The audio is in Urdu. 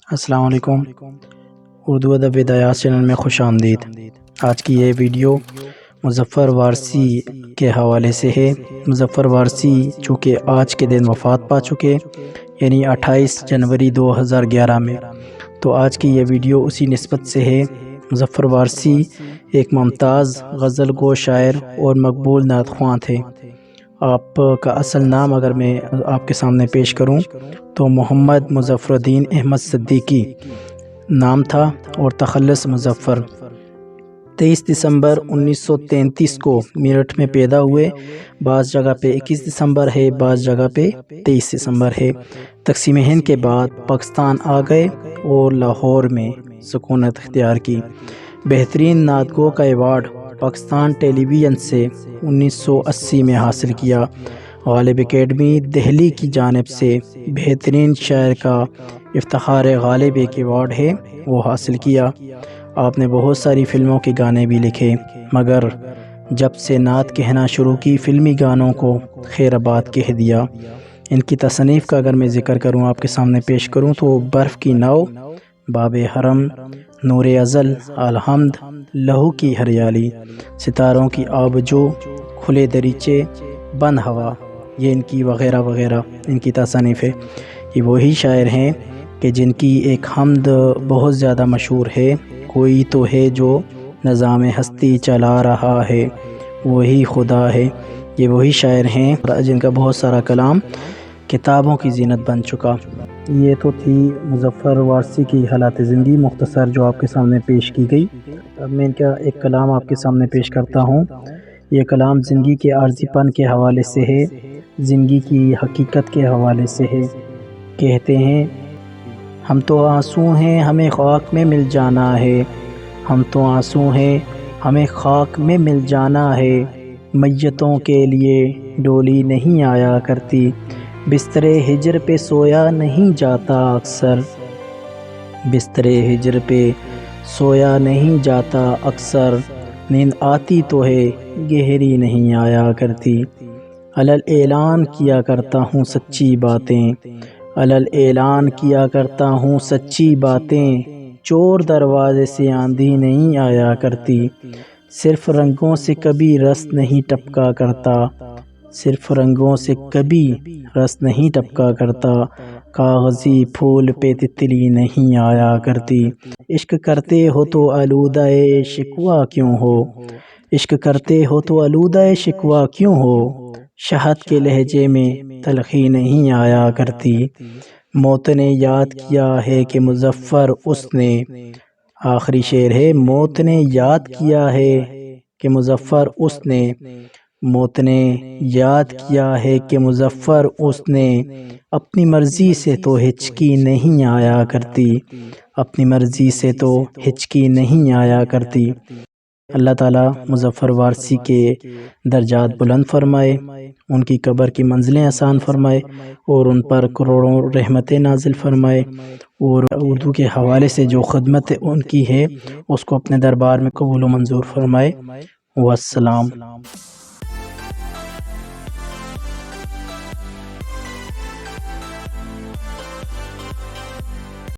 السلام علیکم، اردو ادب ہدایات چینل میں خوش آمدید۔ آج کی یہ ویڈیو مظفر وارثی کے حوالے سے ہے۔ مظفر وارثی چونکہ آج کے دن وفات پا چکے، یعنی 28 جنوری 2011 میں، تو آج کی یہ ویڈیو اسی نسبت سے ہے۔ مظفر وارثی ایک ممتاز غزل گو شاعر اور مقبول نعت خواں تھے۔ آپ کا اصل نام اگر میں آپ کے سامنے پیش کروں تو محمد مظفر الدین احمد صدیقی نام تھا اور تخلص مظفر۔ 23 دسمبر 1933 کو میرٹھ میں پیدا ہوئے۔ بعض جگہ پہ 21 دسمبر ہے، بعض جگہ پہ 23 دسمبر ہے۔ تقسیم ہند کے بعد پاکستان آ گئے اور لاہور میں سکونت اختیار کی۔ بہترین نعت گو کا ایوارڈ پاکستان ٹیلی ویژن سے 1980 میں حاصل کیا۔ غالب اکیڈمی دہلی کی جانب سے بہترین شاعر کا افتخار غالب ایک ایوارڈ ہے، وہ حاصل کیا۔ آپ نے بہت ساری فلموں کے گانے بھی لکھے، مگر جب سے نعت کہنا شروع کی فلمی گانوں کو خیر آباد کہہ دیا۔ ان کی تصنیف کا اگر میں ذکر کروں، آپ کے سامنے پیش کروں تو برف کی ناؤ، باب حرم، نور ازل، الحمد، لہو کی ہریالی، ستاروں کی آبجو، کھلے دریچے، بند ہوا، یہ ان کی وغیرہ وغیرہ ان کی تصانیف ہے۔ یہ وہی شاعر ہیں کہ جن کی ایک حمد بہت زیادہ مشہور ہے، کوئی تو ہے جو نظام ہستی چلا رہا ہے، وہی خدا ہے۔ یہ وہی شاعر ہیں جن کا بہت سارا کلام کتابوں کی زینت بن چکا۔ یہ تو تھی مظفر وارثی کی حالات زندگی مختصر جو آپ کے سامنے پیش کی گئی۔ اب میں ان کا ایک کلام آپ کے سامنے پیش کرتا ہوں۔ یہ کلام زندگی کے عارضی پن کے حوالے سے ہے، زندگی کی حقیقت کے حوالے سے ہے۔ کہتے ہیں ہم تو آنسو ہیں ہمیں خاک میں مل جانا ہے، ہم تو آنسو ہیں ہمیں خاک میں مل جانا ہے، میتوں کے لیے ڈولی نہیں آیا کرتی، بستر ہجر پہ سویا نہیں جاتا اکثر، بستر ہجر پہ سویا نہیں جاتا اکثر، نیند آتی تو ہے گہری نہیں آیا کرتی، علل اعلان کیا کرتا ہوں سچی باتیں، علل اعلان کیا کرتا ہوں سچی باتیں، چور دروازے سے آندھی نہیں آیا کرتی، صرف رنگوں سے کبھی رس نہیں ٹپکا کرتا، صرف رنگوں سے کبھی رس نہیں ٹپکا کرتا، کاغذی پھول پہ تتلی نہیں آیا کرتی، عشق کرتے ہو تو آلودہ شکوہ کیوں ہو، عشق کرتے ہو تو آلودہ شکوہ کیوں ہو، شہد کے لہجے میں تلخی نہیں آیا کرتی، موت نے یاد کیا ہے کہ مظفر اس نے، آخری شعر ہے، موت نے یاد کیا ہے کہ مظفر اس نے، موت نے یاد کیا ہے کہ مظفر اس نے، اپنی مرضی سے تو ہچکی نہیں آیا کرتی، اپنی مرضی سے تو ہچکی نہیں آیا کرتی۔ اللہ تعالیٰ مظفر وارثی کے درجات بلند فرمائے، ان کی قبر کی منزلیں آسان فرمائے اور ان پر کروڑوں رحمتیں نازل فرمائے، اور اردو کے حوالے سے جو خدمت ان کی ہے اس کو اپنے دربار میں قبول و منظور فرمائے۔ والسلام۔